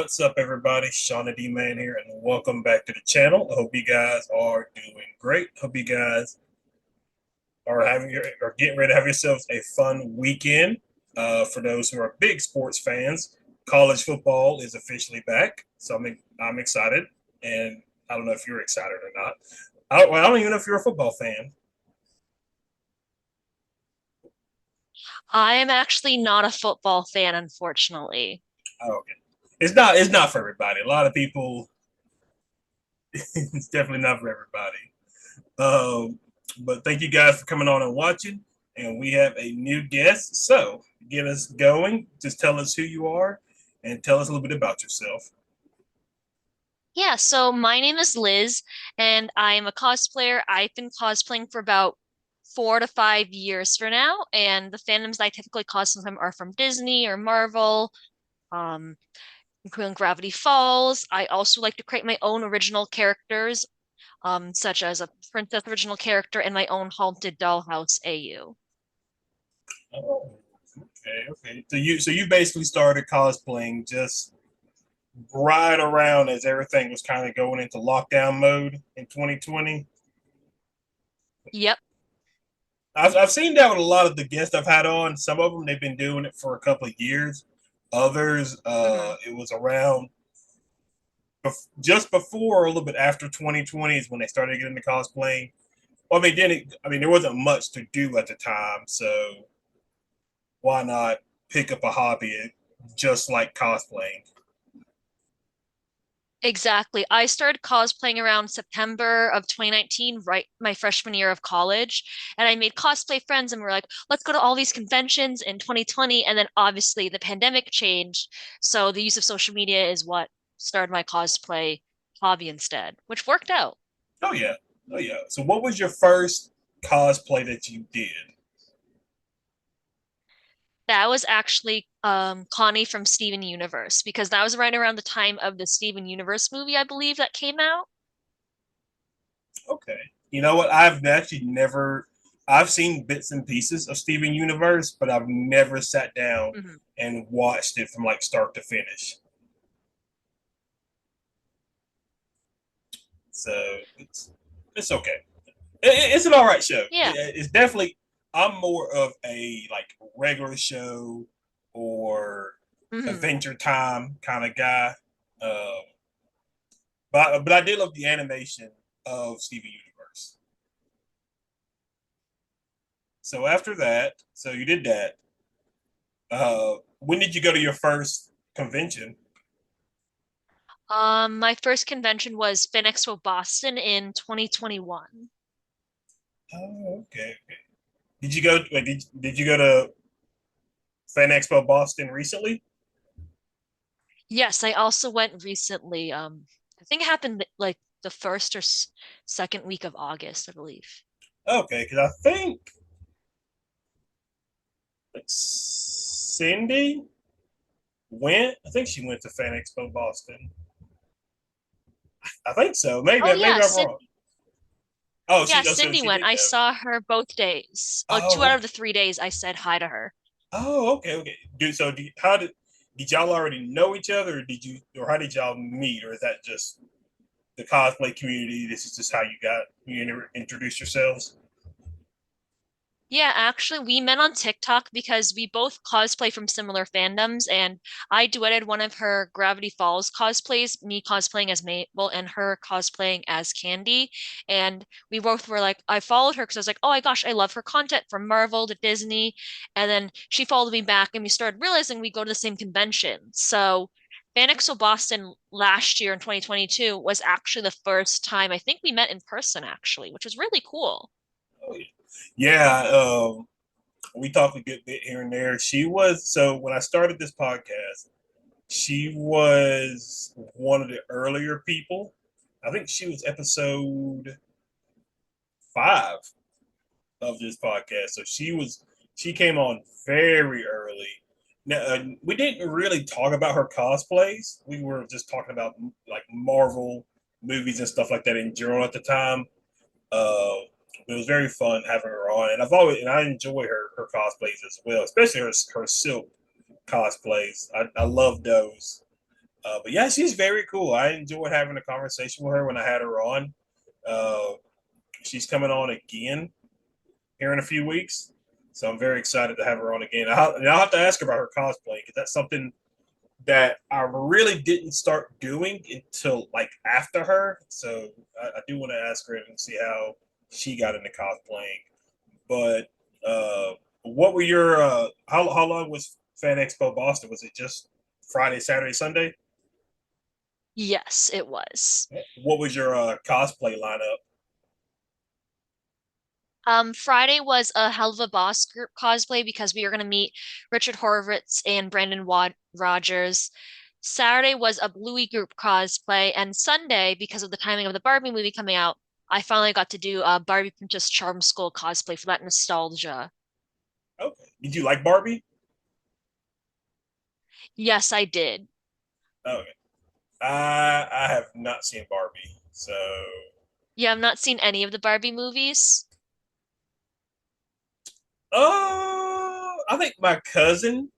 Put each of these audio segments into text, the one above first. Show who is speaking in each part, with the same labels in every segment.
Speaker 1: What's up, everybody? Shonnydman here, and welcome back to the channel. I hope you guys are doing great. Hope you guys are getting ready to have yourselves a fun weekend. For those who are big sports fans, college football is officially back, so I'm excited, and I don't know if you're excited or not. I don't even know if you're a football fan.
Speaker 2: I am actually not a football fan, unfortunately.
Speaker 1: Oh, okay, it's not for everybody. A lot of people, it's definitely not for everybody. But thank you guys for coming on and watching. And we have a new guest. So get us going. Just tell us who you are and tell us a little bit about yourself.
Speaker 2: Yeah, so my name is Liz, and I'm a cosplayer. I've been cosplaying for about 4 to 5 years for now, and the fandoms that I typically cosplay from are from Disney or Marvel, um, including Gravity Falls. I also like to create my own original characters, such as a princess original character and my own haunted dollhouse AU.
Speaker 1: Oh, okay. So you basically started cosplaying just right around as everything was kind of going into lockdown mode in 2020.
Speaker 2: Yep.
Speaker 1: I've seen that with a lot of the guests I've had on. Some of them they've been doing it for a couple of years. Others,
Speaker 2: hmm
Speaker 1: it was around just before, a little bit after 2020 is when they started getting into cosplaying. Well, there wasn't much to do at the time, so why not pick up a hobby just like cosplaying?
Speaker 2: Exactly. I started cosplaying around September of 2019, right my freshman year of college. And I made cosplay friends and we're like, let's go to all these conventions in 2020. And then obviously the pandemic changed. So the use of social media is what started my cosplay hobby instead, which worked out.
Speaker 1: Oh yeah, oh yeah. So, what was your first cosplay that you did?
Speaker 2: That was actually Connie from Steven Universe, because that was right around the time of the Steven Universe movie, I believe, that came out.
Speaker 1: Okay, you know what? I've actually never. I've seen bits and pieces of Steven Universe, but I've never sat down
Speaker 2: Mhm.
Speaker 1: and watched it from like start to finish. So it's okay. It's an all right show.
Speaker 2: Yeah.
Speaker 1: It's definitely. I'm more of a like regular show or
Speaker 2: hmm
Speaker 1: Adventure Time kind of guy. Um, but I did love the animation of Steven Universe. So after that, so you did that. When did you go to your first convention?
Speaker 2: My first convention was Fan Expo Boston in 2021.
Speaker 1: Oh, okay. Did you go? Did you go to Fan Expo Boston recently?
Speaker 2: Yes, I also went recently. I think it happened like the first or second week of August, I believe.
Speaker 1: Okay, because I think like Cindy went. I think she went to Fan Expo Boston. I think so.
Speaker 2: Oh
Speaker 1: Maybe
Speaker 2: yeah,
Speaker 1: I'm wrong.
Speaker 2: Yeah,
Speaker 1: So
Speaker 2: Cindy
Speaker 1: she
Speaker 2: went.
Speaker 1: did
Speaker 2: I
Speaker 1: go.
Speaker 2: saw her both days. Like two
Speaker 1: Oh,
Speaker 2: out of
Speaker 1: okay.
Speaker 2: the 3 days I said hi to her.
Speaker 1: Okay. How did y'all already know each other, or how did y'all meet, or is that just the cosplay community? This is just how you introduce yourselves.
Speaker 2: Yeah, actually, we met on TikTok because we both cosplay from similar fandoms, and I duetted one of her Gravity Falls cosplays, me cosplaying as Mabel and her cosplaying as Candy. And we both were like, I followed her because I was like, oh my gosh, I love her content from Marvel to Disney. And then she followed me back, and we started realizing we go to the same convention. So FanExpo Boston last year in 2022 was actually the first time I think we met in person, actually, which was really cool.
Speaker 1: Oh, yeah. Yeah, we talked a good bit here and there. She was so when I started this podcast, she was one of the earlier people. I think she was episode 5 of this podcast. So she came on very early. Now, we didn't really talk about her cosplays. We were just talking about like Marvel movies and stuff like that in general at the time. It was very fun having her on, and I enjoy her cosplays as well, especially her silk cosplays. I love those. But yeah, she's very cool. I enjoyed having a conversation with her when I had her on. Uh, she's coming on again here in a few weeks, so I'm very excited to have her on again. I'll have to ask her about her cosplay because that's something that I really didn't start doing until like after her. So I do want to ask her and see how she got into cosplaying. But what were your how long was Fan Expo Boston? Was it just Friday, Saturday, Sunday?
Speaker 2: Yes, it was.
Speaker 1: What was your cosplay lineup?
Speaker 2: Friday was a Hell of a Boss group cosplay because we were going to meet Richard Horvitz and Brandon Wad Rogers. Saturday was a Bluey group cosplay, and Sunday, because of the timing of the Barbie movie coming out, I finally got to do a Barbie Princess Charm School cosplay for that nostalgia.
Speaker 1: Okay, did you like Barbie?
Speaker 2: Yes, I did.
Speaker 1: Okay, I have not seen Barbie, so
Speaker 2: Yeah, I've not seen any of the Barbie movies.
Speaker 1: I think my cousin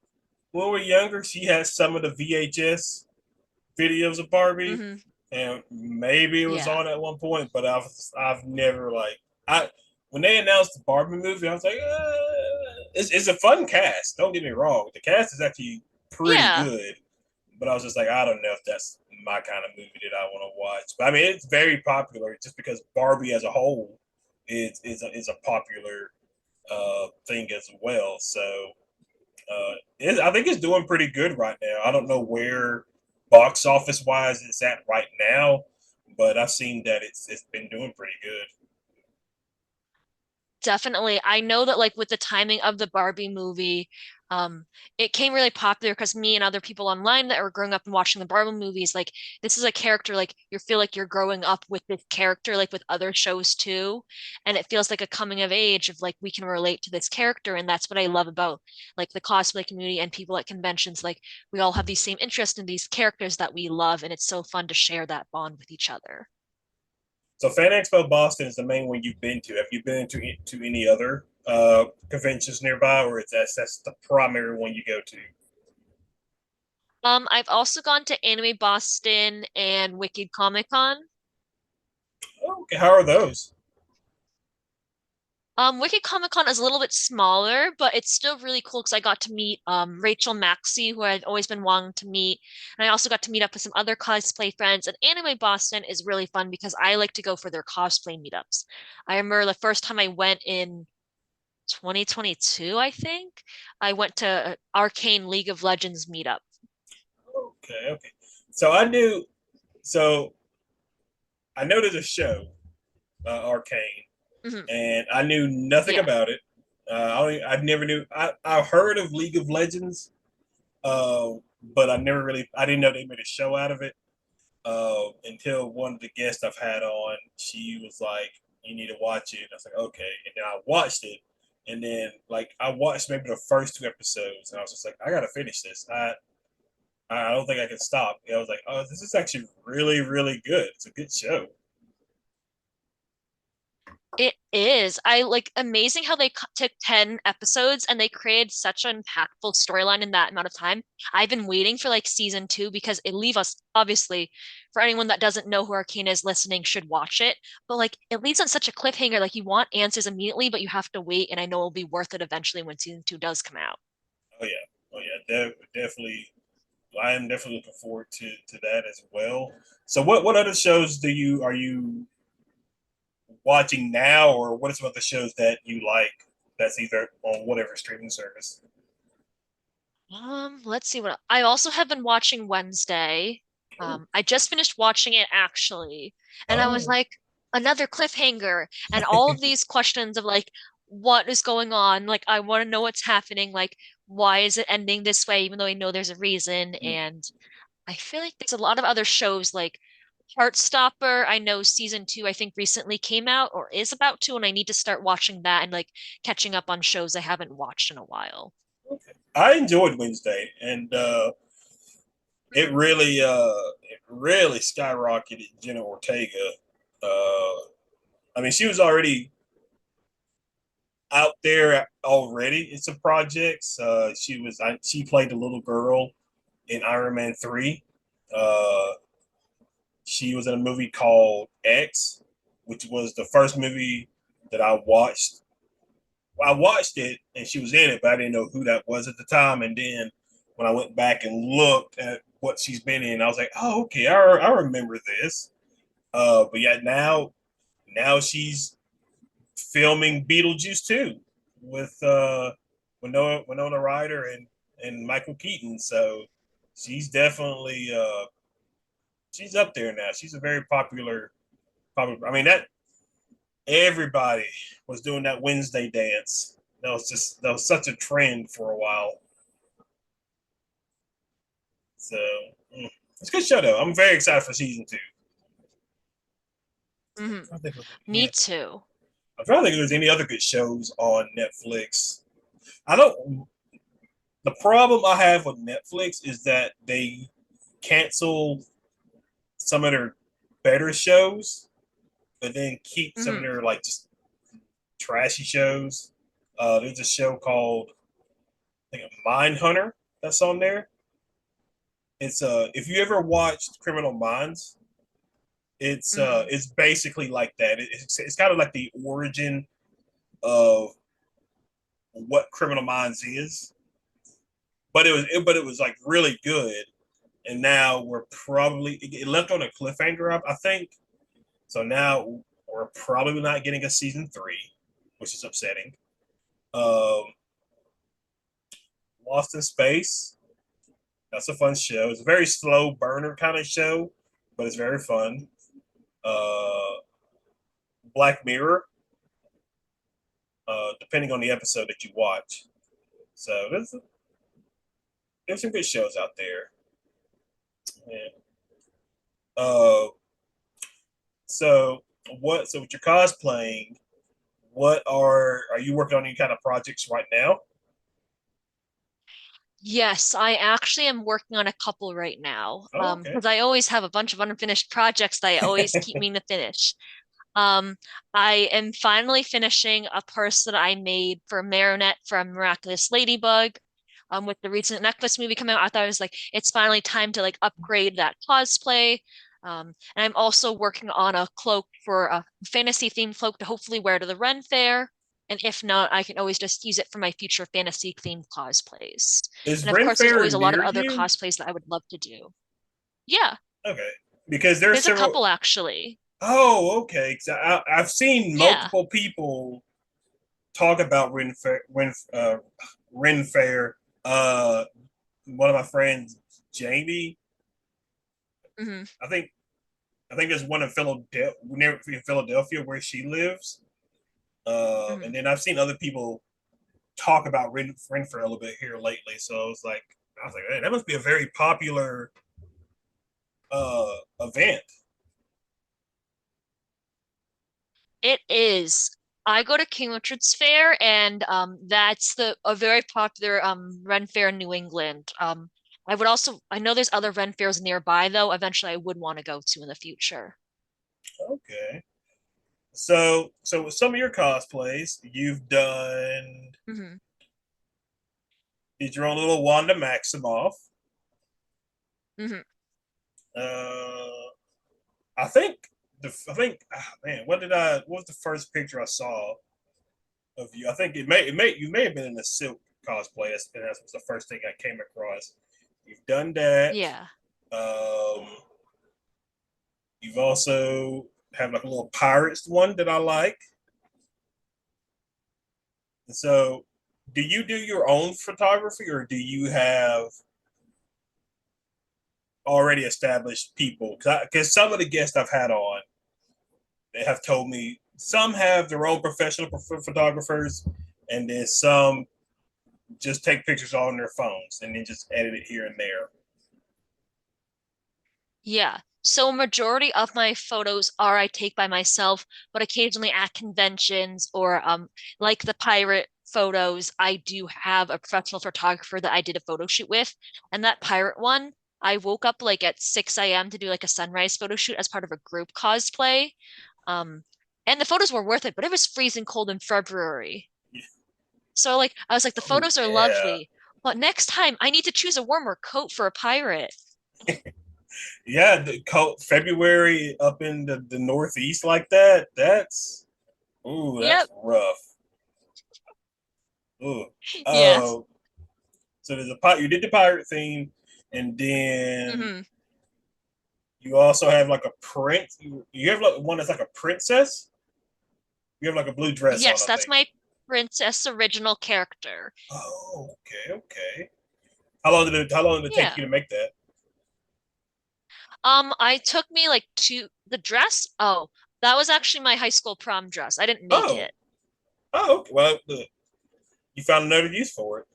Speaker 1: when we were younger, she had some of the VHS videos of Barbie,
Speaker 2: Hmm.
Speaker 1: and maybe it was
Speaker 2: Yeah.
Speaker 1: on at one point, but I've never like I when they announced the Barbie movie, I was like, it's a fun cast. Don't get me wrong, the cast is actually pretty
Speaker 2: Yeah.
Speaker 1: good, but I was just like, I don't know if that's my kind of movie that I want to watch. But I mean, it's very popular just because Barbie as a whole is a popular thing as well. So I think it's doing pretty good right now. I don't know where box office wise it's at right now, but I've seen that it's been doing pretty good.
Speaker 2: Definitely. I know that like with the timing of the Barbie movie, um, it came really popular because me and other people online that were growing up and watching the Barbie movies, like this is a character like you feel like you're growing up with this character, like with other shows too. And it feels like a coming of age of like we can relate to this character. And that's what I love about like the cosplay community and people at conventions. Like we all have these same interests in these characters that we love, and it's so fun to share that bond with each other.
Speaker 1: So Fan Expo Boston is the main one you've been to. Have you been to any other conventions nearby, or is that's the primary one you go to?
Speaker 2: I've also gone to Anime Boston and Wicked Comic Con.
Speaker 1: Okay, how are those?
Speaker 2: Wicked Comic Con is a little bit smaller, but it's still really cool because I got to meet Rachel Maxey, who I'd always been wanting to meet. And I also got to meet up with some other cosplay friends. And Anime Boston is really fun because I like to go for their cosplay meetups. I remember the first time I went in 2022, I think, I went to Arcane League of Legends meetup.
Speaker 1: Okay, okay. So I knew. So I know there's a show, Arcane,
Speaker 2: Mhm.
Speaker 1: and I knew nothing
Speaker 2: Yeah.
Speaker 1: about it. I never knew. I heard of League of Legends, uh, but I didn't know they made a show out of it until one of the guests I've had on. She was like, "You need to watch it." And I was like, "Okay," and then I watched it, and then like I watched maybe the first two episodes, and I was just like, "I gotta finish this." I don't think I can stop. And I was like, "Oh, this is actually really really good. It's a good show."
Speaker 2: It is. I like amazing how they took 10 episodes and they created such an impactful storyline in that amount of time. I've been waiting for like season two because it leave us obviously for anyone that doesn't know who Arcane is listening should watch it. But like it leaves on such a cliffhanger. Like you want answers immediately, but you have to wait. And I know it'll be worth it eventually when season two does come out.
Speaker 1: Oh yeah, oh yeah, definitely. I am definitely looking forward to that as well. So what other shows do you are you watching now, or what are some other shows that you like that's either on whatever streaming service?
Speaker 2: Let's see what I also have been watching Wednesday.
Speaker 1: Oh,
Speaker 2: I just finished watching it actually, and I was
Speaker 1: oh,
Speaker 2: like, another cliffhanger, and all of these questions of like, what is going on? Like, I want to know what's happening. Like, why is it ending this way, even though I know there's a reason? And I feel like there's a lot of other shows like Heartstopper. I know season two, I think recently came out or is about to, and I need to start watching that and like catching up on shows I haven't watched in a while.
Speaker 1: okay. I enjoyed Wednesday, and it really skyrocketed Jenna Ortega. I mean, she was already out there already in some projects. She played the little girl in Iron Man 3. Uh, she was in a movie called X, which was the first movie that I watched. I watched it and she was in it, but I didn't know who that was at the time. And then when I went back and looked at what she's been in, I was like, oh, okay, I remember this. But yeah, now she's filming Beetlejuice 2 with Winona Ryder and Michael Keaton. So she's definitely she's up there now. She's a very popular. I mean that everybody was doing that Wednesday dance. That was such a trend for a while. So mm, it's a good show though. I'm very excited for season two.
Speaker 2: Hmm.
Speaker 1: I think
Speaker 2: Me
Speaker 1: yeah.
Speaker 2: too.
Speaker 1: I'm trying to think if there's any other good shows on Netflix. I don't. The problem I have with Netflix is that they cancel some of their better shows, but then keep some of
Speaker 2: Hmm.
Speaker 1: their like just trashy shows. There's a show called I think Mind Hunter that's on there. It's if you ever watched Criminal Minds,
Speaker 2: Hmm.
Speaker 1: it's basically like that. It's kind of like the origin of what Criminal Minds is, but it was like really good. And now we're probably it left on a cliffhanger, I think. So now we're probably not getting a season three, which is upsetting. Um, Lost in Space, that's a fun show. It's a very slow burner kind of show, but it's very fun. Uh, Black Mirror, depending on the episode that you watch. So there's some good shows out there. Yeah. Uh, so so with your cosplaying, what are you working on any kind of projects right now?
Speaker 2: Yes, I actually am working on a couple right now.
Speaker 1: Oh, okay.
Speaker 2: Because I always have a bunch of unfinished projects that I always keep meaning to finish. Um, I am finally finishing a purse that I made for Marinette from Miraculous Ladybug. With the recent necklace movie coming out, I thought it was like it's finally time to like upgrade that cosplay. And I'm also working on a cloak for a fantasy themed cloak to hopefully wear to the Ren Fair. And if not, I can always just use it for my future fantasy themed cosplays.
Speaker 1: Is
Speaker 2: And of
Speaker 1: Ren
Speaker 2: course, there's
Speaker 1: Fair
Speaker 2: always a lot of
Speaker 1: near
Speaker 2: other
Speaker 1: you?
Speaker 2: cosplays that I would love to do. Yeah,
Speaker 1: Okay, because there's
Speaker 2: there's a
Speaker 1: several.
Speaker 2: couple actually.
Speaker 1: Oh, okay. 'Cause I've seen
Speaker 2: Yeah.
Speaker 1: multiple people talk about Ren Fair. Uh, One of my friends, Jamie,
Speaker 2: Hmm.
Speaker 1: I think I think there's one in Philadelphia, near Philadelphia, where she lives.
Speaker 2: Hmm.
Speaker 1: And then I've seen other people talk about Ren Fair a little bit here lately. So I was like, hey, that must be a very popular event.
Speaker 2: It is. I go to King Richard's Fair, and that's the a very popular Ren Fair in New England. I know there's other Ren fairs nearby though. Eventually, I would want to go to in the future.
Speaker 1: Okay. So with some of your cosplays, you've done
Speaker 2: Hmm.
Speaker 1: did your own little Wanda Maximoff.
Speaker 2: Hmm.
Speaker 1: Uh, I think man, what was the first picture I saw of you? I think you may have been in a silk cosplay. That was the first thing I came across. You've done that.
Speaker 2: Yeah.
Speaker 1: Um, you've also have like a little pirates one that I like. And so, do you do your own photography, or do you have already established people? Because some of the guests I've had on, they have told me some have their own professional photographers, and then some just take pictures on their phones and then just edit it here and there.
Speaker 2: Yeah. So majority of my photos are I take by myself, but occasionally at conventions or like the pirate photos, I do have a professional photographer that I did a photo shoot with. And that pirate one, I woke up like at 6 a.m. to do like a sunrise photo shoot as part of a group cosplay. Um, and the photos were worth it, but it was freezing cold in February. So like I was like, the
Speaker 1: Oh
Speaker 2: photos are
Speaker 1: yeah,
Speaker 2: lovely, but next time I need to choose a warmer coat for a pirate.
Speaker 1: Yeah, the cold February up in the Northeast like that. That's ooh, that's
Speaker 2: Yep.
Speaker 1: rough. Ooh.
Speaker 2: Yes.
Speaker 1: Oh, so there's a pot. You did the pirate theme, and then
Speaker 2: Hmm.
Speaker 1: you also have like a prince. You have like one that's like a princess. You have like a blue dress on,
Speaker 2: Yes,
Speaker 1: I
Speaker 2: that's
Speaker 1: think.
Speaker 2: my princess original character.
Speaker 1: Oh, okay, okay. How long did it take
Speaker 2: Yeah.
Speaker 1: you to make that?
Speaker 2: I took me like to the dress. Oh, that was actually my high school prom dress. I didn't make
Speaker 1: Oh,
Speaker 2: it.
Speaker 1: oh, okay. Well, look, you found another use for it.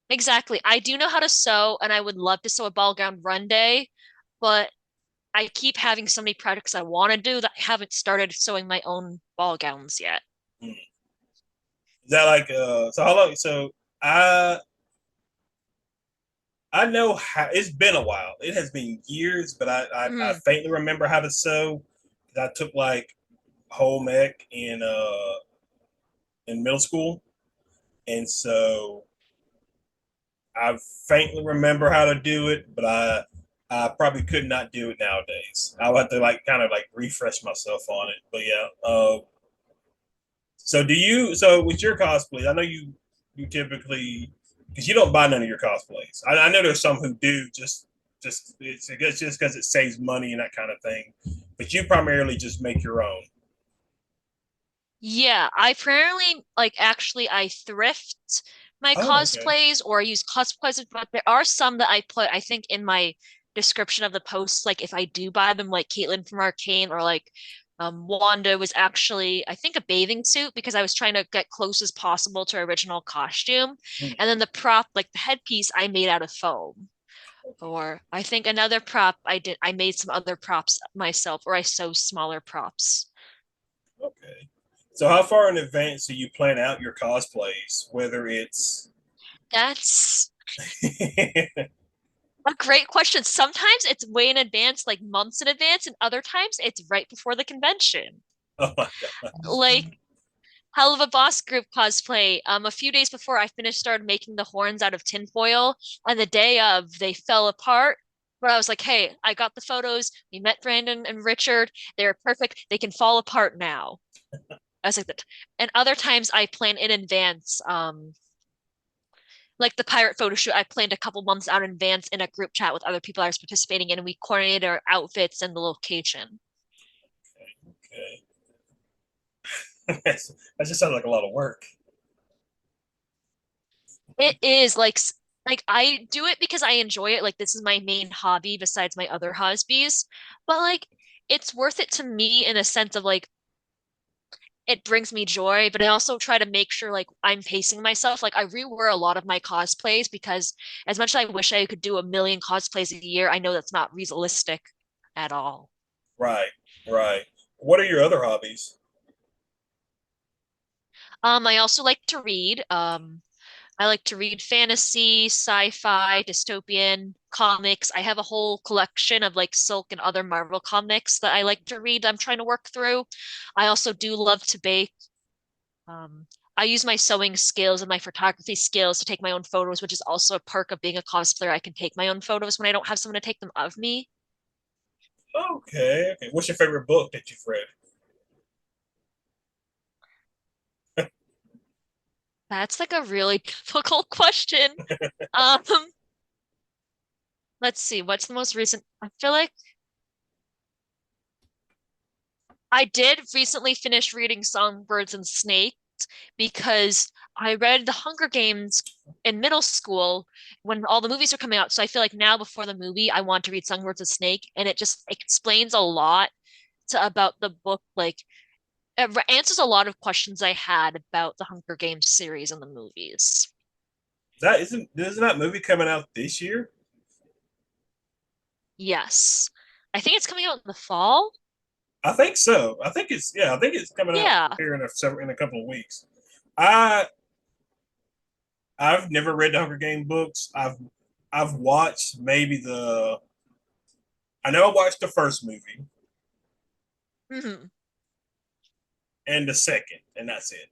Speaker 2: Exactly. I do know how to sew, and I would love to sew a ball gown one day, but I keep having so many projects I want to do that I haven't started sewing my own ball gowns yet.
Speaker 1: Hmm. Is that like so how long I I know how it's been a while. It has been years, but I
Speaker 2: Hmm.
Speaker 1: faintly remember how to sew. I took like home ec in middle school. And so I faintly remember how to do it, but I probably could not do it nowadays. I would have to like kind of like refresh myself on it. But yeah. So do you? So with your cosplays, I know you typically because you don't buy none of your cosplays. I know there's some who do just it's I guess just because it saves money and that kind of thing. But you primarily just make your own.
Speaker 2: Yeah, I primarily like actually I thrift my
Speaker 1: Oh, okay.
Speaker 2: cosplays or I use cosplays, but there are some that I put, I think, in my description of the post, like if I do buy them, like Caitlin from Arcane or like Wanda was actually, I think, a bathing suit because I was trying to get close as possible to her original costume.
Speaker 1: Hmm.
Speaker 2: And then the prop, like the headpiece, I made out of foam. Or I think another prop I made some other props myself, or I sew smaller props.
Speaker 1: Okay. So how far in advance do you plan out your cosplays? Whether it's
Speaker 2: That's a great question. Sometimes it's way in advance, like months in advance, and other times it's right before the convention.
Speaker 1: oh my god.
Speaker 2: Like Hell of a Boss Group cosplay. A few days before I finished, started making the horns out of tinfoil, and the day of, they fell apart. But I was like, hey, I got the photos. We met Brandon and Richard. They're perfect. They can fall apart now. I was like that. And other times I plan in advance. Like the pirate photo shoot, I planned a couple months out in advance in a group chat with other people I was participating in, and we coordinated our outfits and the location.
Speaker 1: Okay. That just sounds like a lot of work.
Speaker 2: It is like I do it because I enjoy it. Like this is my main hobby besides my other hobbies. But like it's worth it to me in a sense of like it brings me joy, but I also try to make sure like I'm pacing myself. Like I rewear a lot of my cosplays because as much as I wish I could do a million cosplays a year, I know that's not realistic at all.
Speaker 1: Right, right. What are your other hobbies?
Speaker 2: I also like to read. I like to read fantasy, sci-fi, dystopian comics. I have a whole collection of like Silk and other Marvel comics that I like to read. I'm trying to work through. I also do love to bake. Um, I use my sewing skills and my photography skills to take my own photos, which is also a perk of being a cosplayer. I can take my own photos when I don't have someone to take them of me.
Speaker 1: Okay, okay. What's your favorite book that you've read?
Speaker 2: That's like a really difficult question. Um, let's see, what's the most recent? I feel like I did recently finish reading Songbirds and Snakes because I read The Hunger Games in middle school when all the movies were coming out. So I feel like now before the movie, I want to read Songbirds and Snake, and it just explains a lot about the book. Like it answers a lot of questions I had about the Hunger Games series and the movies.
Speaker 1: That isn't that movie coming out this year?
Speaker 2: Yes, I think it's coming out in the fall.
Speaker 1: I think so. I think it's coming out
Speaker 2: Yeah.
Speaker 1: here in a couple of weeks. I I've never read the Hunger Game books. I've watched maybe the I know I watched the first movie
Speaker 2: Hmm.
Speaker 1: and the second, and that's it.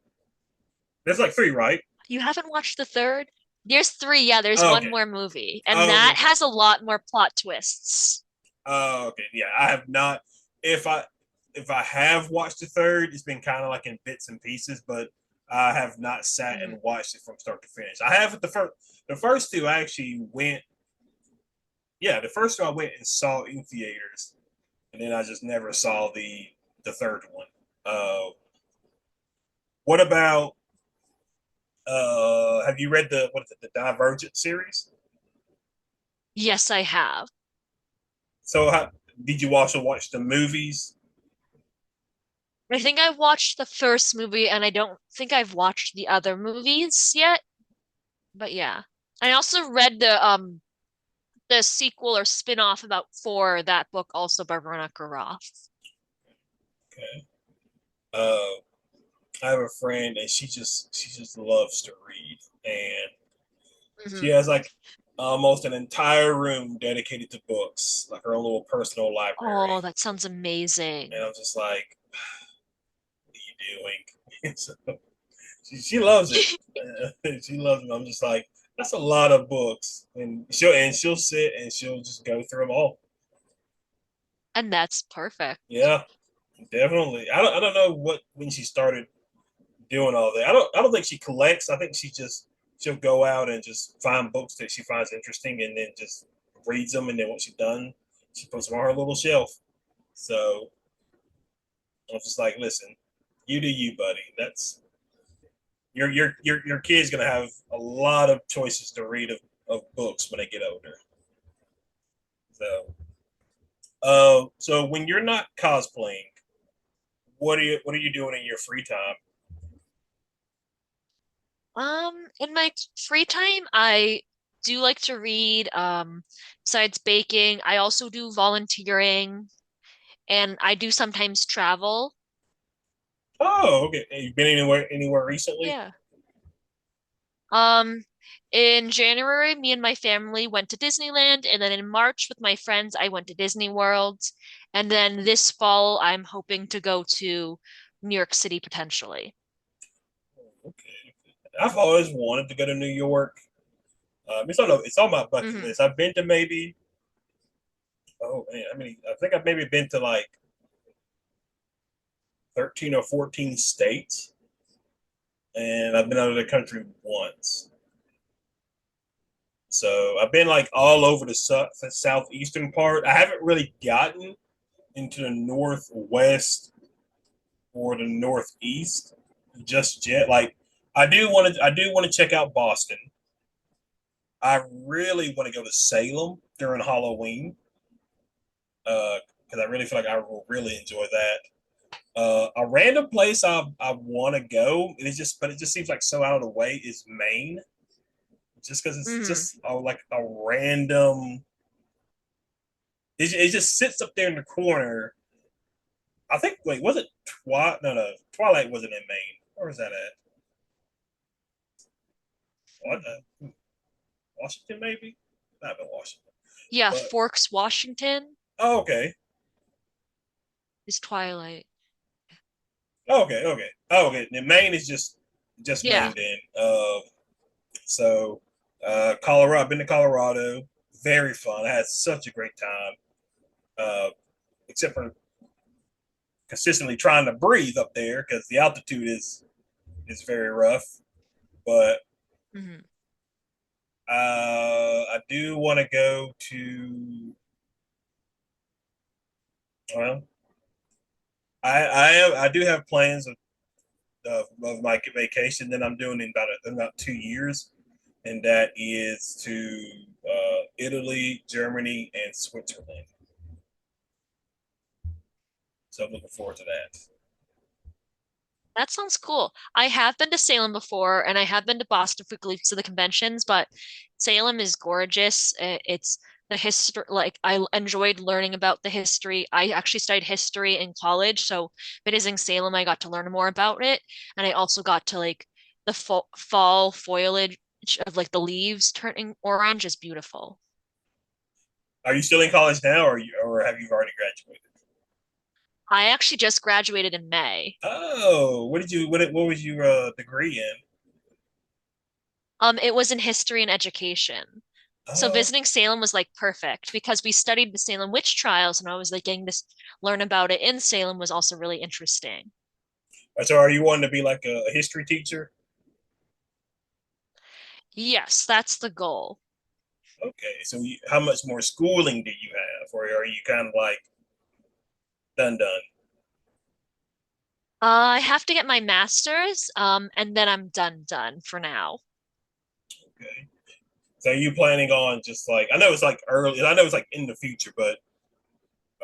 Speaker 1: There's like three, right?
Speaker 2: You haven't watched the third? There's three, yeah, there's
Speaker 1: Oh,
Speaker 2: one
Speaker 1: okay.
Speaker 2: more movie, and
Speaker 1: Oh,
Speaker 2: that
Speaker 1: okay.
Speaker 2: has a lot more plot twists.
Speaker 1: Oh, okay. Yeah, I have not. If I if I have watched the third, it's been kind of like in bits and pieces, but I have not sat
Speaker 2: Mhm.
Speaker 1: and watched it from start to finish. I have the first. The first two I actually went. Yeah, the first two I went and saw in theaters, and then I just never saw the third one. What about have you read the what is it, the Divergent series?
Speaker 2: Yes, I have.
Speaker 1: So how, did you also watch the movies?
Speaker 2: I think I've watched the first movie, and I don't think I've watched the other movies yet, but yeah. I also read the sequel or spin-off about for that book also by Veronica Roth.
Speaker 1: Okay. Uh, I have a friend and she just loves to read, and she
Speaker 2: Hmm.
Speaker 1: has like almost an entire room dedicated to books, like her own little personal
Speaker 2: Oh,
Speaker 1: library.
Speaker 2: that sounds
Speaker 1: And
Speaker 2: amazing.
Speaker 1: I'm just like, what are you doing? So she loves it. She loves it. I'm just like, that's a lot of books, and she'll sit and she'll just go through them all.
Speaker 2: And that's perfect.
Speaker 1: Yeah, definitely. I don't know what when she started doing all that. I don't think she collects. I think she'll go out and just find books that she finds interesting and then just reads them, and then once she's done, she puts them on her little shelf. So I'm just like, listen, you do you, buddy. That's your kid's gonna have a lot of choices to read of books when they get older. So so when you're not cosplaying, what are you doing in your free time?
Speaker 2: In my free time, I do like to read. Besides baking, I also do volunteering, and I do sometimes travel.
Speaker 1: Oh, okay. Have you been anywhere recently?
Speaker 2: Yeah. Um, in January, me and my family went to Disneyland, and then in March with my friends, I went to Disney World. And then this fall, I'm hoping to go to New York City potentially.
Speaker 1: Okay. I've always wanted to go to New York. It's on my bucket
Speaker 2: Hmm.
Speaker 1: list. I've been to maybe I think I've maybe been to like 13 or 14 states, and I've been out of the country once. So I've been like all over the southeastern part. I haven't really gotten into the northwest or the northeast just yet. Like I do want to check out Boston. I really want to go to Salem during Halloween because I really feel like I will really enjoy that. A random place I want to go, but it just seems like so out of the way is Maine, just because it's
Speaker 2: Hmm.
Speaker 1: just like a random. It just sits up there in the corner. I think. Wait, was it Twilight? No, no, Twilight wasn't in Maine. Where was that at? What? Washington, maybe? Not in Washington,
Speaker 2: Yeah,
Speaker 1: but
Speaker 2: Forks, Washington
Speaker 1: oh, okay,
Speaker 2: is Twilight.
Speaker 1: okay, okay, oh, okay. The Maine is just
Speaker 2: Yeah.
Speaker 1: Maine then. So Colorado. I've been to Colorado. Very fun. I had such a great time. Uh, except for consistently trying to breathe up there because the altitude is very rough. But
Speaker 2: Hmm.
Speaker 1: I do want to go to. Well, I do have plans of my vacation that I'm doing in about 2 years, and that is to Italy, Germany, and Switzerland. So I'm looking forward to that.
Speaker 2: That sounds cool. I have been to Salem before, and I have been to Boston frequently to the conventions, but Salem is gorgeous. It's the history, like I enjoyed learning about the history. I actually studied history in college, so visiting Salem, I got to learn more about it, and I also got to like the fall foliage of like the leaves turning orange is beautiful.
Speaker 1: Are you still in college now, or have you already graduated?
Speaker 2: I actually just graduated in May.
Speaker 1: Oh, what was your degree in?
Speaker 2: It was in history and education. So
Speaker 1: Oh,
Speaker 2: visiting Salem was like perfect because we studied the Salem witch trials, and I was like getting to learn about it in Salem was also really interesting.
Speaker 1: so are you wanting to be like a history teacher?
Speaker 2: Yes, that's the goal.
Speaker 1: Okay, so how much more schooling do you have, or are you kind of like done done?
Speaker 2: I have to get my master's, and then I'm done for now.
Speaker 1: Okay, so are you planning on just like I know it's like early, I know it's like in the future, but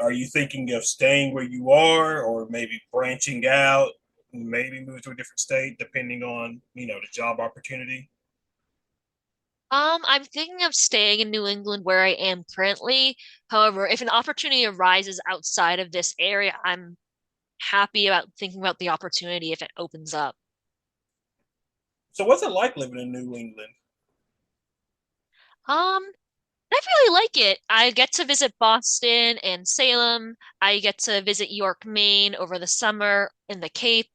Speaker 1: are you thinking of staying where you are, or maybe branching out, maybe move to a different state, depending on the job opportunity?
Speaker 2: I'm thinking of staying in New England where I am currently. However, if an opportunity arises outside of this area, I'm happy about thinking about the opportunity if it opens up.
Speaker 1: So what's it like living in New England?
Speaker 2: Um, I really like it. I get to visit Boston and Salem. I get to visit York, Maine over the summer in the Cape.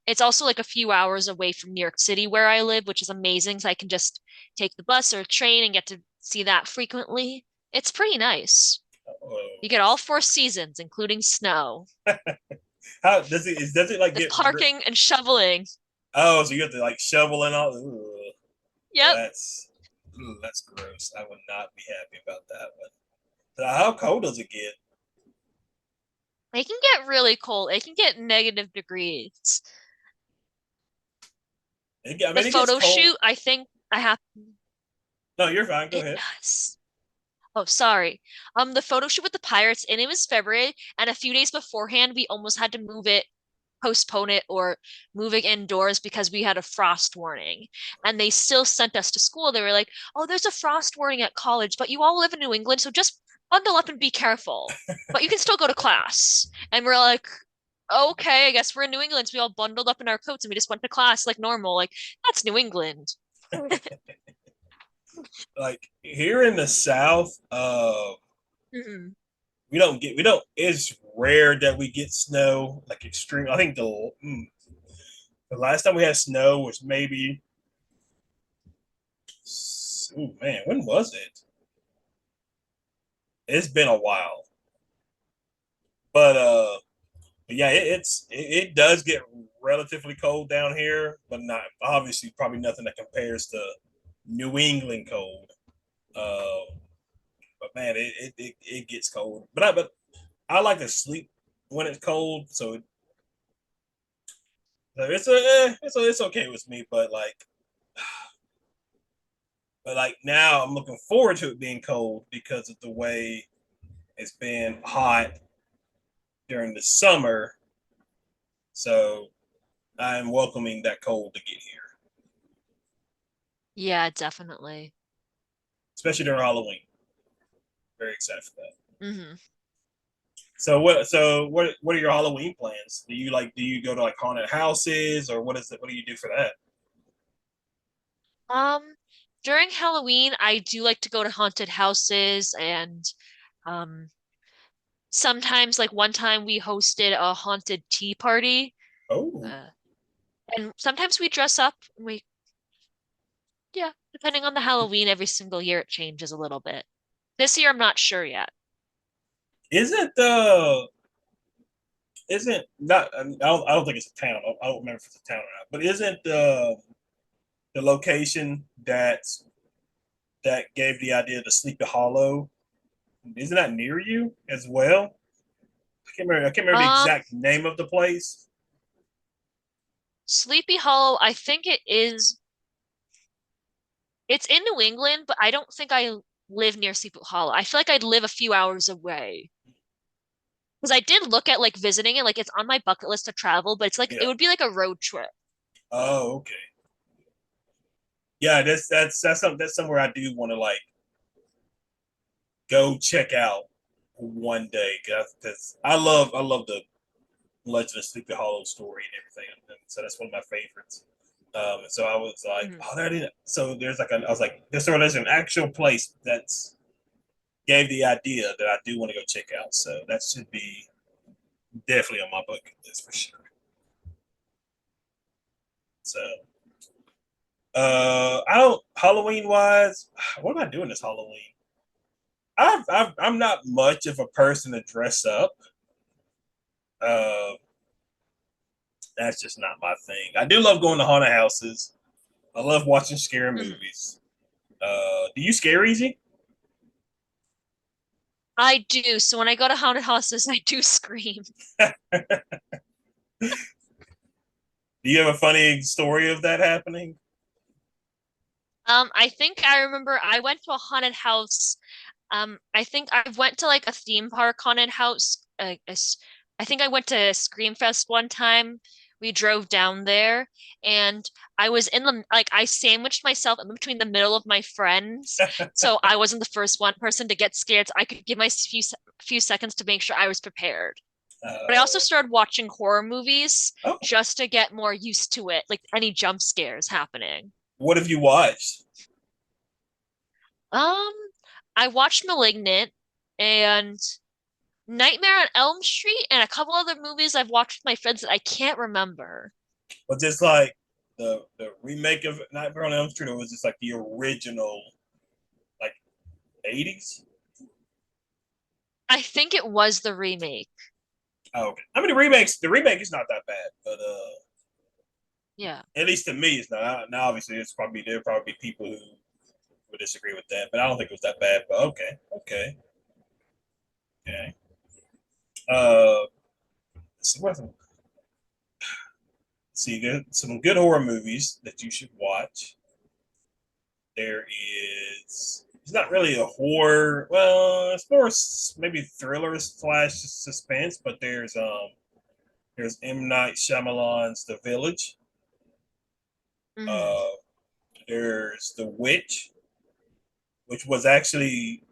Speaker 2: It's also like a few hours away from New York City where I live, which is amazing. So I can just take the bus or train and get to see that frequently. It's pretty nice. You get all four seasons, including snow,
Speaker 1: How does it like
Speaker 2: with
Speaker 1: get
Speaker 2: parking and shoveling.
Speaker 1: oh, so you have to like shovel and all. Ugh.
Speaker 2: Yep.
Speaker 1: That's that's gross. I would not be happy about that one. So how cold does it get?
Speaker 2: It can get really cold. It can get negative degrees.
Speaker 1: I
Speaker 2: The
Speaker 1: mean, it gets
Speaker 2: photo
Speaker 1: cold.
Speaker 2: shoot, I think I have
Speaker 1: No, you're fine. Go
Speaker 2: it
Speaker 1: ahead.
Speaker 2: does. Oh, sorry. The photo shoot with the pirates, and it was February, and a few days beforehand, we almost had to postpone it, or move it indoors because we had a frost warning. And they still sent us to school. They were like, "Oh, there's a frost warning at college, but you all live in New England, so just bundle up and be careful. But you can still go to class." And we're like, "Okay, I guess we're in New England." So we all bundled up in our coats and we just went to class like normal. Like, that's New England.
Speaker 1: Like here in the South,
Speaker 2: Mhm.
Speaker 1: we don't. It's rare that we get snow like extreme. I think the last time we had snow was maybe. Oh man, when was it? It's been a while, but yeah, it does get relatively cold down here, but not obviously probably nothing that compares to New England cold. Uh, but man, it gets cold. But I like to sleep when it's cold, so it's okay with me. But like now, I'm looking forward to it being cold because of the way it's been hot during the summer. So I'm welcoming that cold to get here,
Speaker 2: Yeah, definitely.
Speaker 1: especially during Halloween. Very excited for that.
Speaker 2: Hmm.
Speaker 1: So what are your Halloween plans? Do you go to like haunted houses or what do you do for that?
Speaker 2: Um, During Halloween, I do like to go to haunted houses, and um sometimes, like one time we hosted a haunted tea party.
Speaker 1: Oh,
Speaker 2: Uh, and sometimes we dress up and yeah, depending on the Halloween, every single year it changes a little bit. This year I'm not sure yet.
Speaker 1: isn't the isn't not I don't think it's a town. I don't remember if it's a town or not. But isn't the location that gave the idea to Sleepy Hollow? Isn't that near you as well? I can't remember the
Speaker 2: Um,
Speaker 1: exact name of the place.
Speaker 2: Sleepy Hollow, I think it's in New England, but I don't think I live near Sleepy Hollow. I feel like I'd live a few hours away. Because I did look at like visiting it, like it's on my bucket list to travel, but it's like it
Speaker 1: Yeah.
Speaker 2: would be like a road trip.
Speaker 1: Oh, okay. Yeah, that's somewhere I do want to like go check out one day because I love the Legend of Sleepy Hollow story and everything, and so that's one of my favorites. And so I was like,
Speaker 2: Mhm.
Speaker 1: oh, there it is. So I was like, there's an actual place that's gave the idea that I do want to go check out. So that should be definitely on my bucket list for sure. So I don't Halloween wise. What am I doing this Halloween? I'm not much of a person to dress up. Uh, that's just not my thing. I do love going to haunted houses. I love watching scary
Speaker 2: Mhm.
Speaker 1: movies. Do you scare easy?
Speaker 2: I do. So when I go to haunted houses, I do scream.
Speaker 1: Do you have a funny story of that happening?
Speaker 2: I think I remember I went to a haunted house. I think I went to like a theme park haunted house. I think I went to Screamfest one time. We drove down there and I was in the like I sandwiched myself in between the middle of my friends. So I wasn't the first one person to get scared. So I could give my few seconds to make sure I was prepared. But I also
Speaker 1: Uh,
Speaker 2: started watching horror movies
Speaker 1: oh,
Speaker 2: just to get more used to it, like any jump scares happening.
Speaker 1: what have you watched?
Speaker 2: Um, I watched *Malignant* and *Nightmare on Elm Street* and a couple other movies I've watched with my friends that I can't remember.
Speaker 1: Was this like the remake of Nightmare on Elm Street, or was this like the original, like 80s?
Speaker 2: I think it was the remake.
Speaker 1: Oh, okay. I mean, the remake is not that bad, but
Speaker 2: Yeah.
Speaker 1: at least to me, it's not. Now, obviously, there'll probably be people who would disagree with that, but I don't think it was that bad. But okay, okay, okay. So see, there's some good horror movies that you should watch. There is. It's not really a horror. Well, it's more maybe thriller slash suspense. But there's M Night Shyamalan's The Village.
Speaker 2: Hmm.
Speaker 1: Uh, there's The Witch, which was actually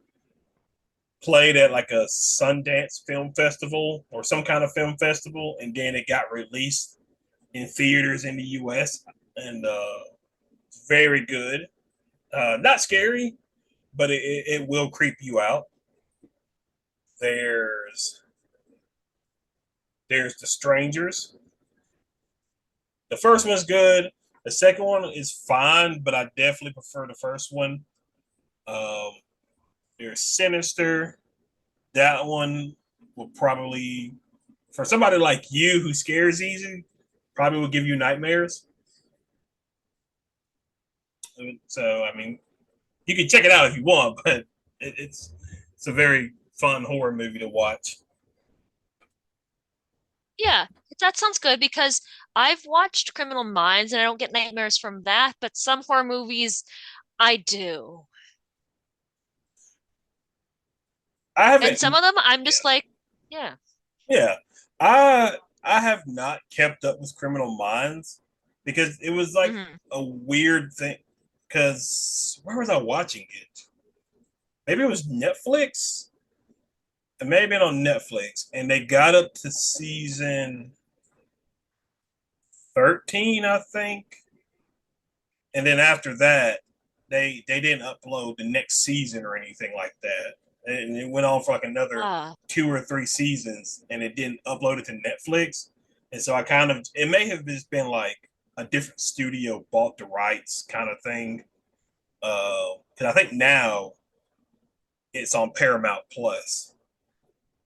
Speaker 1: played at like a Sundance Film Festival or some kind of film festival, and then it got released in theaters in the U.S. and it's very good. Not scary, but it will creep you out. There's there's The Strangers. The first one's good. The second one is fine, but I definitely prefer the first one. Um, there's Sinister. That one will probably, for somebody like you who scares easy, probably will give you nightmares. So I mean, you can check it out if you want, but it's a very fun horror movie to watch.
Speaker 2: Yeah, that sounds good because I've watched *Criminal Minds* and I don't get nightmares from that, but some horror movies I do.
Speaker 1: I
Speaker 2: And
Speaker 1: haven't,
Speaker 2: some of them I'm
Speaker 1: yeah,
Speaker 2: just like, yeah.
Speaker 1: yeah. I have not kept up with Criminal Minds because it was like
Speaker 2: Hmm.
Speaker 1: a weird thing. Because where was I watching it? Maybe it was Netflix. It may have been on Netflix, and they got up to season 13, I think. And then after that, they didn't upload the next season or anything like that. And it went on for like another
Speaker 2: Ah,
Speaker 1: 2 or 3 seasons, and it didn't upload it to Netflix. And so I kind of it may have just been like a different studio bought the rights kind of thing. Because I think now it's on Paramount Plus,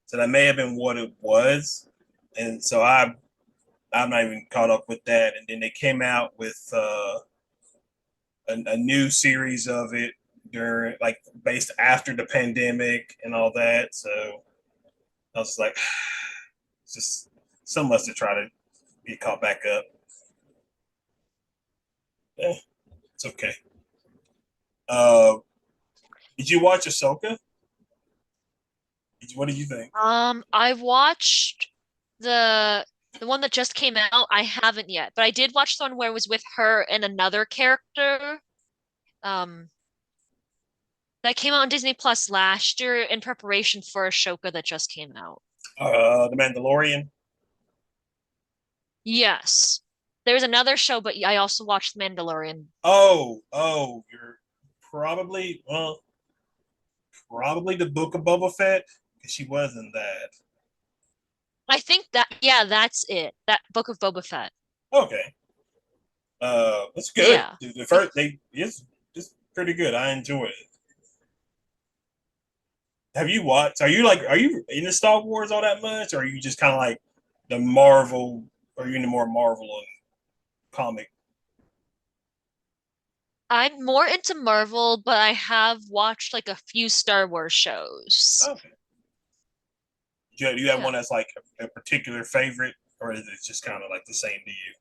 Speaker 1: so that may have been what it was. And so I'm not even caught up with that. And then they came out with a new series of it during like based after the pandemic and all that. So I was like, it's just so much to try to get caught back up. Yeah, it's okay. Uh, did you watch Ahsoka? What did you think?
Speaker 2: I've watched the the one that just came out. I haven't yet, but I did watch the one where it was with her and another character. Um, that came out on Disney Plus last year in preparation for Ashoka that just came out.
Speaker 1: The Mandalorian.
Speaker 2: Yes. There's another show, but I also watched The Mandalorian.
Speaker 1: You're probably the Book of Boba Fett because she was in that.
Speaker 2: I think that, yeah, that's it. That Book of Boba Fett.
Speaker 1: Okay, It's good.
Speaker 2: Yeah.
Speaker 1: The
Speaker 2: Be-
Speaker 1: first they it's pretty good. I enjoy it. Have you watched? Are you into Star Wars all that much, or are you just kind of like the Marvel? Or are you into more Marvel and comic?
Speaker 2: I'm more into Marvel, but I have watched like a few Star Wars shows.
Speaker 1: Okay. Do you have one
Speaker 2: Yeah.
Speaker 1: that's like a particular favorite, or is it just kind of like the same to you?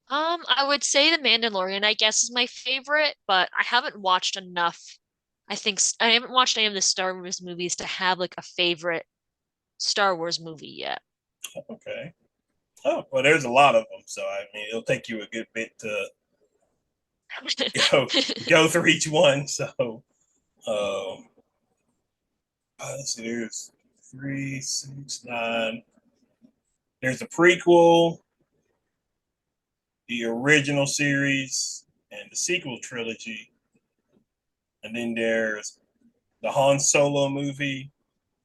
Speaker 2: I would say The Mandalorian, I guess, is my favorite, but I haven't watched enough. I haven't watched any of the Star Wars movies to have like a favorite Star Wars movie yet.
Speaker 1: Okay. Oh, well, there's a lot of them, so I mean, it'll take you a good bit to go go through each one. So, um, let's see, there's 3, 6, 9. There's the prequel, the original series, and the sequel trilogy, and then there's the Han Solo movie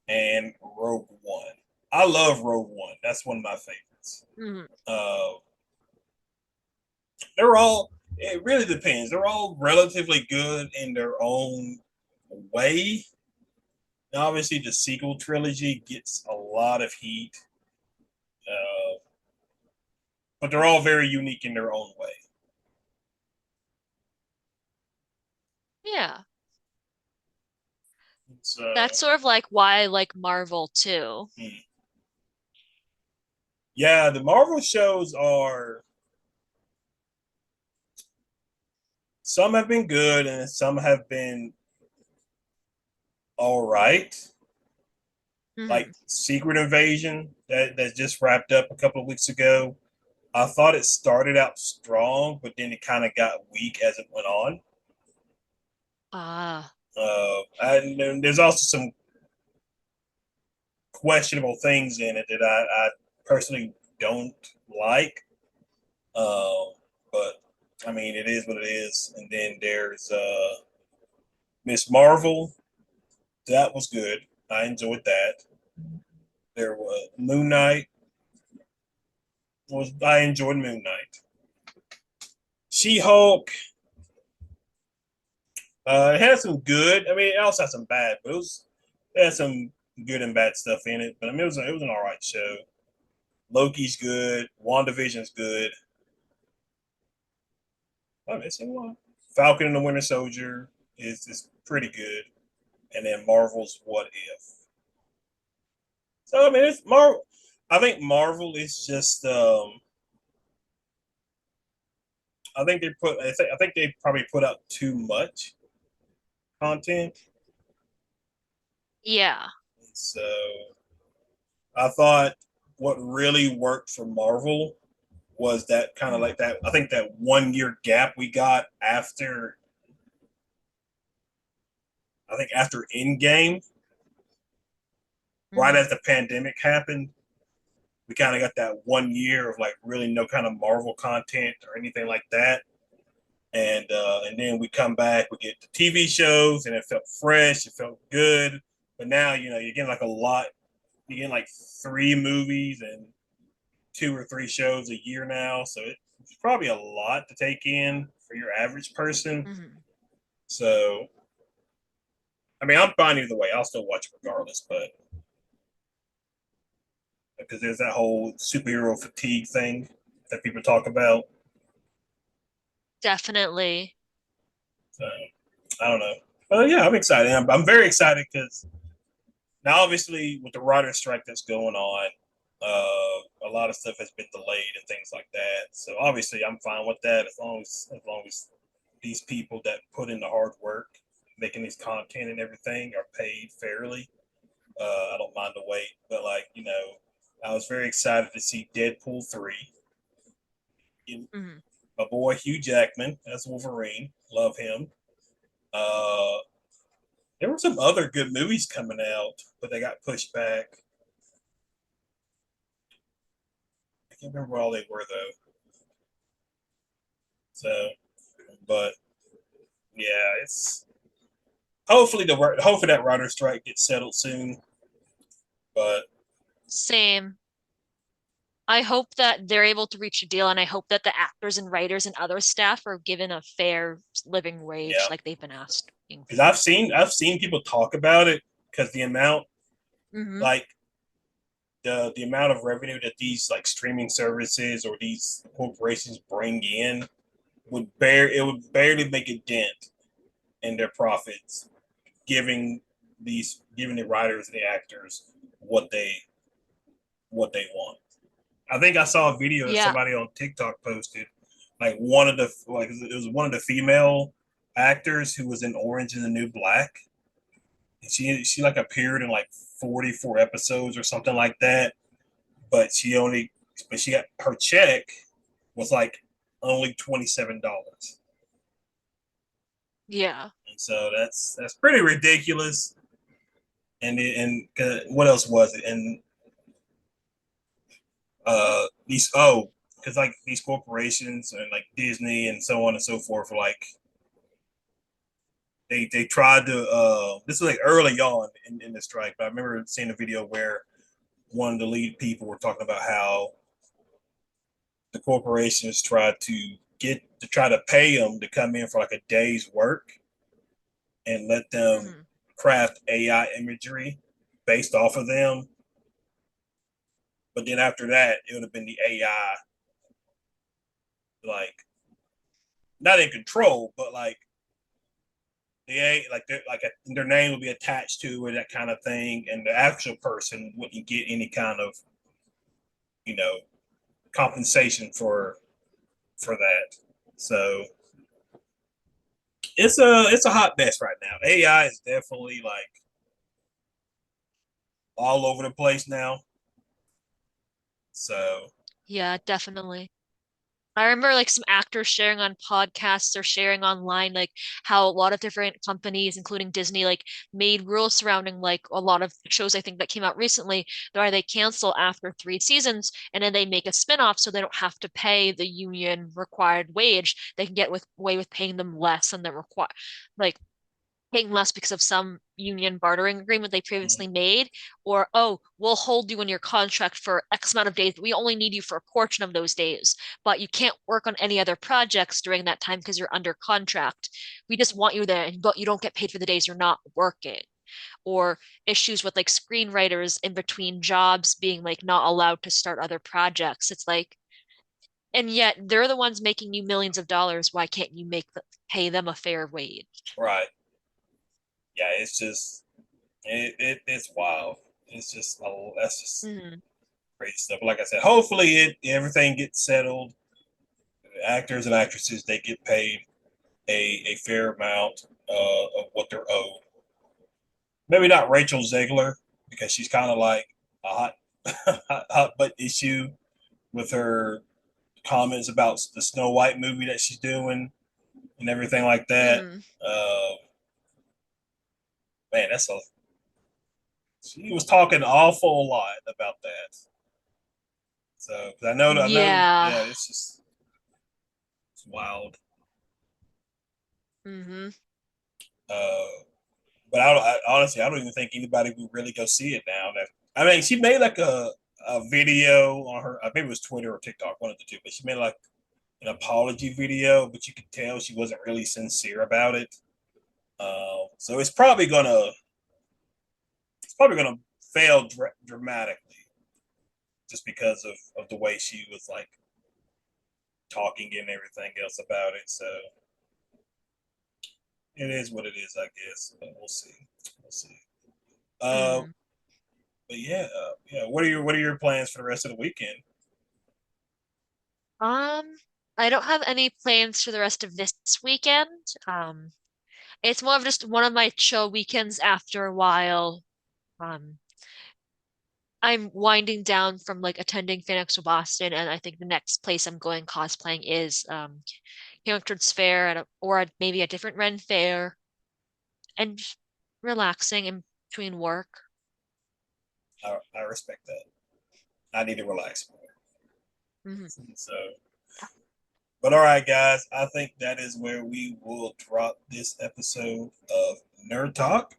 Speaker 1: and Rogue One. I love Rogue One. That's one of my favorites.
Speaker 2: Mhm.
Speaker 1: Uh, they're all. It really depends. They're all relatively good in their own way. Now, obviously, the sequel trilogy gets a lot of heat, uh, but they're all very unique in their own way.
Speaker 2: Yeah.
Speaker 1: So,
Speaker 2: That's sort of like why I like Marvel too.
Speaker 1: yeah, the Marvel shows are some have been good and some have been all right. Like
Speaker 2: Hmm.
Speaker 1: Secret Invasion that just wrapped up a couple of weeks ago. I thought it started out strong, but then it kind of got weak as it went on.
Speaker 2: Ah,
Speaker 1: And there's also some questionable things in it that I personally don't like. Um, but I mean, it is what it is. And then there's Miss Marvel. That was good. I enjoyed that. There was Moon Knight. Was I enjoyed Moon Knight. She Hulk. It had some good. I mean, it also had some bad, but it had some good and bad stuff in it. But I mean, it was an all right show. Loki's good. WandaVision's good. I'm missing one. Falcon and the Winter Soldier is pretty good, and then Marvel's What If. So I mean, it's Marvel. I think Marvel is just. I think I think they probably put out too much content.
Speaker 2: yeah.
Speaker 1: So I thought what really worked for Marvel was that kind of
Speaker 2: Mm-hmm.
Speaker 1: like that. I think that 1 year gap we got after. I think after Endgame, right
Speaker 2: Hmm.
Speaker 1: as the pandemic happened, we kind of got that 1 year of like really no kind of Marvel content or anything like that. And then we come back, we get the TV shows, and it felt fresh, it felt good. But now you're getting like a lot. You're getting like 3 movies and 2 or 3 shows a year now, so it's probably a lot to take in for your average person.
Speaker 2: Hmm.
Speaker 1: So I mean, I'm fine either way. I'll still watch it regardless, but because there's that whole superhero fatigue thing that people talk about.
Speaker 2: Definitely.
Speaker 1: So I don't know. But yeah, I'm excited. I'm very excited because now, obviously, with the writer strike that's going on, a lot of stuff has been delayed and things like that. So obviously, I'm fine with that as long as these people that put in the hard work, making these content and everything, are paid fairly. I don't mind the wait, but I was very excited to see Deadpool 3.
Speaker 2: Hmm.
Speaker 1: My boy Hugh Jackman as Wolverine, love him. Uh, there were some other good movies coming out, but they got pushed back. I can't remember what all they were though. So, but yeah, it's hopefully that writer strike gets settled soon. But
Speaker 2: Same. I hope that they're able to reach a deal, and I hope that the actors and writers and other staff are given a fair living wage
Speaker 1: Yeah,
Speaker 2: like they've been asking
Speaker 1: because
Speaker 2: for.
Speaker 1: I've seen people talk about it because the amount
Speaker 2: Hmm.
Speaker 1: like the amount of revenue that these like streaming services or these corporations bring in would barely make a dent in their profits, giving the writers and the actors what they what they want. I think I saw a video that
Speaker 2: Yeah.
Speaker 1: somebody on TikTok posted, like one of the like it was one of the female actors who was in Orange and the New Black, and she like appeared in like 44 episodes or something like that, but she got her check was like only $27,
Speaker 2: Yeah.
Speaker 1: and so that's pretty ridiculous. What else was it? And these because like these corporations and like Disney and so on and so forth, like they tried to this was like early on in the strike, but I remember seeing a video where one of the lead people were talking about how the corporations tried to try to pay them to come in for like a day's work and let them
Speaker 2: Hmm.
Speaker 1: craft AI imagery based off of them. But then after that, it would have been the AI like not in control, but like their name would be attached to it, that kind of thing, and the actual person wouldn't get any kind of you know compensation for that. So it's a hot mess right now. AI is definitely like all over the place now. So
Speaker 2: Yeah, definitely. I remember like some actors sharing on podcasts or sharing online like how a lot of different companies, including Disney, like made rules surrounding like a lot of shows I think that came out recently where they cancel after 3 seasons and then they make a spin-off so they don't have to pay the union required wage. They can get with away with paying them less than the require like paying less because of some union bartering agreement they previously made, or, oh, we'll hold you in your contract for X amount of days, but we only need you for a portion of those days, but you can't work on any other projects during that time because you're under contract. We just want you there, but you don't get paid for the days you're not working. Or issues with like screenwriters in between jobs being like not allowed to start other projects. It's like, and yet they're the ones making you millions of dollars. Why can't you pay them a fair wage?
Speaker 1: right, yeah, it's wild. It's just that's just
Speaker 2: Mhm.
Speaker 1: crazy stuff. But like I said, hopefully it everything gets settled. Actors and actresses they get paid a fair amount of what they're owed. Maybe not Rachel Zegler because she's kind of like a hot butt issue with her comments about the Snow White movie that she's doing and everything like that.
Speaker 2: Mm.
Speaker 1: Uh, man, that's a she was talking an awful lot about that. So I know,
Speaker 2: Yeah.
Speaker 1: yeah, it's wild.
Speaker 2: Hmm.
Speaker 1: Uh, but honestly, I don't even think anybody would really go see it now. That I mean, she made like a video on her, maybe it was Twitter or TikTok, one of the two, but she made like an apology video, but you could tell she wasn't really sincere about it. So it's probably gonna fail dramatically just because of the way she was like talking and everything else about it. So it is what it is, I guess. But we'll see. We'll see. Uh,
Speaker 2: Mm.
Speaker 1: but yeah, yeah. What are your plans for the rest of the weekend?
Speaker 2: Um, I don't have any plans for the rest of this weekend. It's more of just one of my chill weekends after a while. Um, I'm winding down from like attending Fan Expo Boston, and I think the next place I'm going cosplaying is Hampton's Fair maybe a different Ren Fair, and just relaxing in between work.
Speaker 1: I respect that. I need to relax more.
Speaker 2: Mhm.
Speaker 1: So, but all right, guys. I think that is where we will drop this episode of Nerd Talk.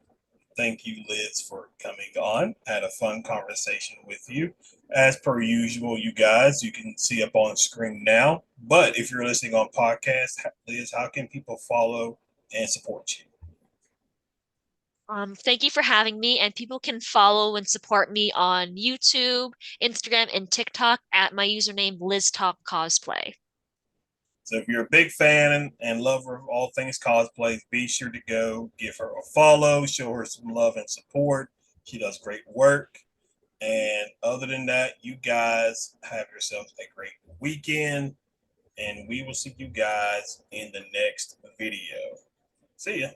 Speaker 1: Thank you, Liz, for coming on. Had a fun conversation with you. As per usual, you guys, you can see up on screen now. But if you're listening on podcast, Liz, how can people follow and support you?
Speaker 2: Thank you for having me, and people can follow and support me on YouTube, Instagram, and TikTok at my username LizTalkCosplay.
Speaker 1: So if you're a big fan and lover of all things cosplay, be sure to go give her a follow, show her some love and support. She does great work. And other than that, you guys have yourselves a great weekend. And we will see you guys in the next video. See ya.